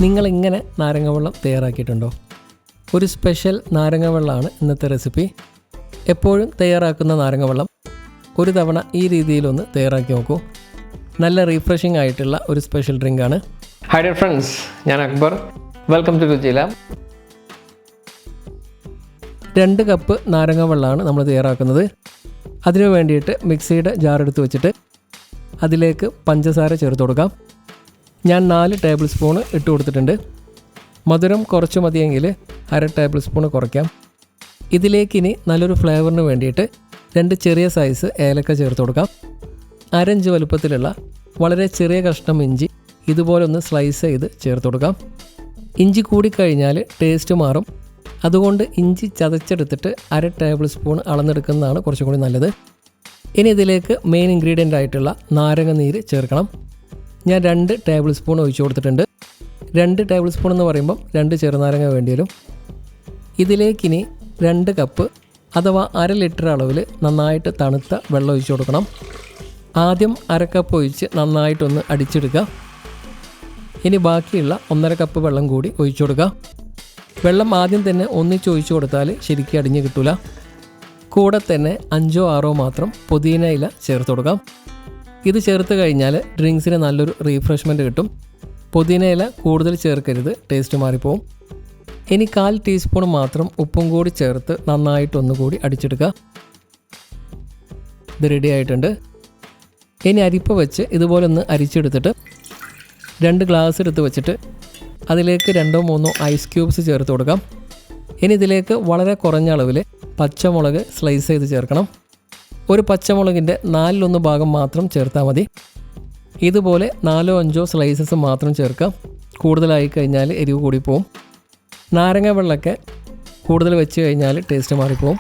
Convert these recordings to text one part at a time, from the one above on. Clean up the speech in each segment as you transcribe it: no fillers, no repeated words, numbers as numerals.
നിങ്ങളിങ്ങനെ നാരങ്ങ വെള്ളം തയ്യാറാക്കിയിട്ടുണ്ടോ? ഒരു സ്പെഷ്യൽ നാരങ്ങ വെള്ളമാണ് ഇന്നത്തെ റെസിപ്പി. എപ്പോഴും തയ്യാറാക്കുന്ന നാരങ്ങ വെള്ളം ഒരു തവണ ഈ രീതിയിലൊന്ന് തയ്യാറാക്കി നോക്കൂ. നല്ല റീഫ്രഷിംഗ് ആയിട്ടുള്ള ഒരു സ്പെഷ്യൽ ഡ്രിങ്കാണ്. ഹായ് ഡിയർ ഫ്രണ്ട്സ്, ഞാൻ അക്ബർ. വെൽക്കം ടു രുചി ലാബ്. 2 കപ്പ് നാരങ്ങ വെള്ളമാണ് നമ്മൾ തയ്യാറാക്കുന്നത്. അതിനു വേണ്ടിയിട്ട് മിക്സിയുടെ ജാർ എടുത്ത് വെച്ചിട്ട് അതിലേക്ക് പഞ്ചസാര ചേർത്ത് കൊടുക്കാം. ഞാൻ 4 ടേബിൾ സ്പൂൺ ഇട്ട് കൊടുത്തിട്ടുണ്ട്. മധുരം കുറച്ച് മതിയെങ്കിൽ 1/2 ടേബിൾ സ്പൂൺ കുറയ്ക്കാം. ഇതിലേക്കിനി നല്ലൊരു ഫ്ലേവറിന് വേണ്ടിയിട്ട് 2 ചെറിയ സൈസ് ഏലക്ക ചേർത്ത് കൊടുക്കാം. 1/2 ഇഞ്ച് വലുപ്പത്തിലുള്ള വളരെ ചെറിയ കഷ്ണം ഇഞ്ചി ഇതുപോലെ ഒന്ന് സ്ലൈസ് ചെയ്ത് ചേർത്ത് കൊടുക്കാം. ഇഞ്ചി കൂടിക്കഴിഞ്ഞാൽ ടേസ്റ്റ് മാറും. അതുകൊണ്ട് ഇഞ്ചി ചതച്ചെടുത്തിട്ട് 1/2 ടേബിൾ സ്പൂൺ അളന്നെടുക്കുന്നതാണ് കുറച്ചും കൂടി നല്ലത്. ഇനി ഇതിലേക്ക് മെയിൻ ഇൻഗ്രീഡിയൻ്റ് ആയിട്ടുള്ള നാരങ്ങ നീര് ചേർക്കണം. ഞാൻ 2 ടേബിൾ സ്പൂൺ ഒഴിച്ചു കൊടുത്തിട്ടുണ്ട്. 2 ടേബിൾ സ്പൂൺ എന്ന് പറയുമ്പം 2 ചെറുനാരങ്ങ വേണ്ടി വരും. ഇതിലേക്കിനി 2 കപ്പ് അഥവാ 1/2 ലിറ്റർ അളവിൽ നന്നായിട്ട് തണുത്ത വെള്ളം ഒഴിച്ചു കൊടുക്കണം. ആദ്യം 1/2 കപ്പ് ഒഴിച്ച് നന്നായിട്ടൊന്ന് അടിച്ചെടുക്കുക. ഇനി ബാക്കിയുള്ള 1/2 കപ്പ് വെള്ളം കൂടി ഒഴിച്ചു കൊടുക്കുക. വെള്ളം ആദ്യം തന്നെ ഒന്നിച്ച് ഒഴിച്ചു കൊടുത്താൽ ശരിക്കും അടിഞ്ഞ് കിട്ടില്ല. കൂടെ തന്നെ 5-6 മാത്രം പുതിന ഇല ചേർത്ത് കൊടുക്കാം. ഇത് ചേർത്ത് കഴിഞ്ഞാൽ ഡ്രിങ്ക്സിന് നല്ലൊരു റീഫ്രഷ്മെൻറ്റ് കിട്ടും. പുതിന ഇല കൂടുതൽ ചേർക്കരുത്, ടേസ്റ്റ് മാറിപ്പോവും. ഇനി 1/4 ടീസ്പൂൺ മാത്രം ഉപ്പും കൂടി ചേർത്ത് നന്നായിട്ടൊന്നുകൂടി അടിച്ചെടുക്കുക. ഇത് റെഡി ആയിട്ടുണ്ട്. ഇനി അരിപ്പ വെച്ച് ഇതുപോലെ ഒന്ന് അരിച്ചെടുത്തിട്ട് 2 ഗ്ലാസ് എടുത്ത് വെച്ചിട്ട് അതിലേക്ക് 2-3 ഐസ് ക്യൂബ്സ് ചേർത്ത് കൊടുക്കാം. ഇനി ഇതിലേക്ക് വളരെ കുറഞ്ഞ അളവിൽ പച്ചമുളക് സ്ലൈസ് ചെയ്ത് ചേർക്കണം. ഒരു പച്ചമുളകിൻ്റെ 4/1 ഭാഗം മാത്രം ചേർത്താൽ മതി. ഇതുപോലെ 4-5 സ്ലൈസസ് മാത്രം ചേർക്കാം. കൂടുതലായി കഴിഞ്ഞാൽ എരിവ് കൂടി പോവും. നാരങ്ങ വെള്ളമൊക്കെ കൂടുതൽ വെച്ച് കഴിഞ്ഞാൽ ടേസ്റ്റ് മാറിപ്പോവും.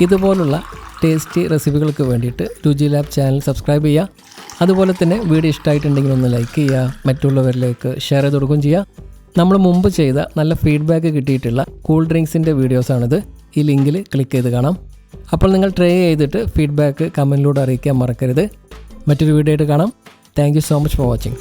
ഇതുപോലുള്ള ടേസ്റ്റി റെസിപ്പികൾക്ക് വേണ്ടിയിട്ട് രുചി ലാബ് ചാനൽ സബ്സ്ക്രൈബ് ചെയ്യുക. അതുപോലെ തന്നെ വീഡിയോ ഇഷ്ടമായിട്ടുണ്ടെങ്കിൽ ഒന്ന് ലൈക്ക് ചെയ്യുക, മറ്റുള്ളവരിലേക്ക് ഷെയർ ചെയ്ത് കൊടുക്കുകയും ചെയ്യുക. നമ്മൾ മുമ്പ് ചെയ്ത നല്ല ഫീഡ്ബാക്ക് കിട്ടിയിട്ടുള്ള കൂൾ ഡ്രിങ്ക്സിൻ്റെ വീഡിയോസാണിത്. ഈ ലിങ്കിൽ ക്ലിക്ക് ചെയ്ത് കാണാം. അപ്പോൾ നിങ്ങൾ ട്രൈ ചെയ്തിട്ട് ഫീഡ്ബാക്ക് കമൻറ്റിലൂടെ അറിയിക്കാൻ മറക്കരുത്. മറ്റൊരു വീഡിയോ ആയിട്ട് കാണാം. Thank you so much for watching.